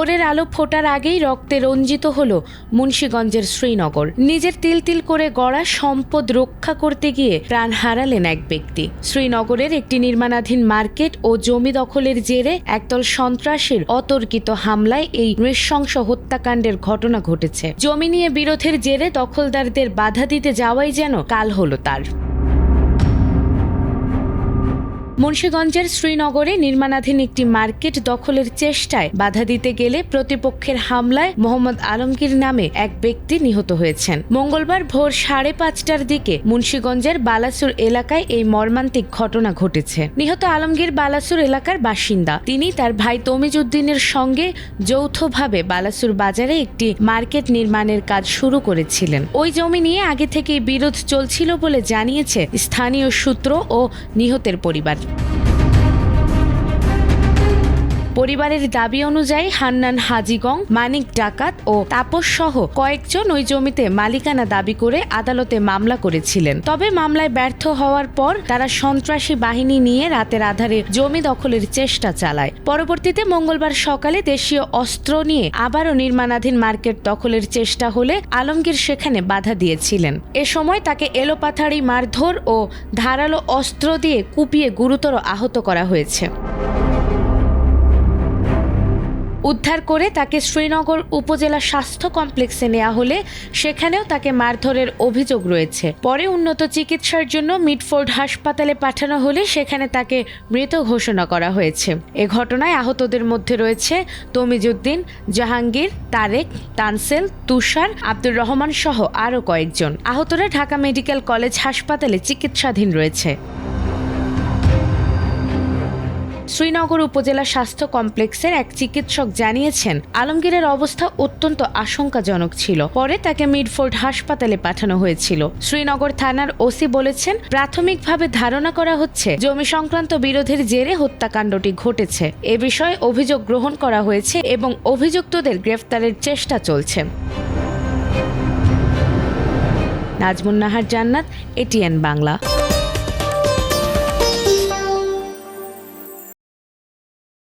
ভোরের আলো ফোটার আগেই রক্তে রঞ্জিত হলো মুন্সিগঞ্জের শ্রীনগর। নিজের তিল তিল করে গড়া সম্পদ রক্ষা করতে গিয়ে প্রাণ হারালেন এক ব্যক্তি। শ্রীনগরের একটি নির্মাণাধীন মার্কেট ও জমি দখলের জেরে একদল সন্ত্রাসীর অতর্কিত হামলায় এই নৃশংস হত্যাকাণ্ডের ঘটনা ঘটেছে। জমি নিয়ে বিরোধের জেরে দখলদারদের বাধা দিতে যাওয়াই যেন কাল হলো তার। মুন্সিগঞ্জের শ্রীনগরে নির্মাণাধীন একটি মার্কেট দখলের চেষ্টায় বাধা দিতে গেলে প্রতিপক্ষের হামলায় মোহাম্মদ আলমগীর নামে এক ব্যক্তি নিহত হয়েছেন। মঙ্গলবার ভোর 5:30টার দিকে মুন্সিগঞ্জের বালাসুর এলাকায় এই মর্মান্তিক ঘটনা ঘটেছে। নিহত আলমগীর বালাসুর এলাকার বাসিন্দা। তিনি তার ভাই তমিজউদ্দিনের সঙ্গে যৌথভাবে বালাসুর বাজারে একটি মার্কেট নির্মাণের কাজ শুরু করেছিলেন। ওই জমি নিয়ে আগে থেকেই বিরোধ চলছিল বলে জানিয়েছে স্থানীয় সূত্র ও নিহতের পরিবার। পরিবারের দাবি অনুযায়ী হান্নান হাজিগং, মানিক ডাকাত ও তাপস সহ কয়েকজন ওই জমিতে মালিকানা দাবি করে আদালতে মামলা করেছিলেন। তবে মামলায় ব্যর্থ হওয়ার পর তারা সন্ত্রাসী বাহিনী নিয়ে রাতের আধারে জমি দখলের চেষ্টা চালায়। পরবর্তীতে মঙ্গলবার সকালে দেশীয় অস্ত্র নিয়ে আবারও নির্মাণাধীন মার্কেট দখলের চেষ্টা হলে আলমগীর সেখানে বাধা দিয়েছিলেন। এ সময় তাকে এলোপাথাড়ি মারধর ও ধারালো অস্ত্র দিয়ে কুপিয়ে গুরুতর আহত করা হয়েছে। উদ্ধার করে তাকে শ্রীনগর উপজেলা স্বাস্থ্য কমপ্লেক্সে নেওয়া হলে সেখানেও তাকে মারধরের অভিযোগ রয়েছে। পরে উন্নত চিকিৎসার জন্য মিডফোর্ড হাসপাতালে পাঠানো হলে সেখানে তাকে মৃত ঘোষণা করা হয়েছে। এ ঘটনায় আহতদের মধ্যে রয়েছে তমিজউদ্দিন, জাহাঙ্গীর, তারেক, তানসেল, তুষার, আব্দুর রহমান সহ আরও কয়েকজন। আহতরা ঢাকা মেডিকেল কলেজ হাসপাতালে চিকিৎসাধীন রয়েছে। শ্রীনগর উপজেলা স্বাস্থ্য কমপ্লেক্সের এক চিকিৎসক জানিয়েছেন, আলমগীরের অবস্থা অত্যন্ত আশঙ্কাজনক ছিল। পরে তাকে মিডফোর্ড হাসপাতালে পাঠানো হয়েছিল। শ্রীনগর থানার ওসি বলেছেন, প্রাথমিকভাবে ধারণা করা হচ্ছে জমি সংক্রান্ত বিরোধের জেরে হত্যাকাণ্ডটি ঘটেছে। এ বিষয়ে অভিযোগ গ্রহণ করা হয়েছে এবং অভিযুক্তদের গ্রেফতারের চেষ্টা চলছে। নাজমুন নাহার জান্নাত, এটিএন বাংলা।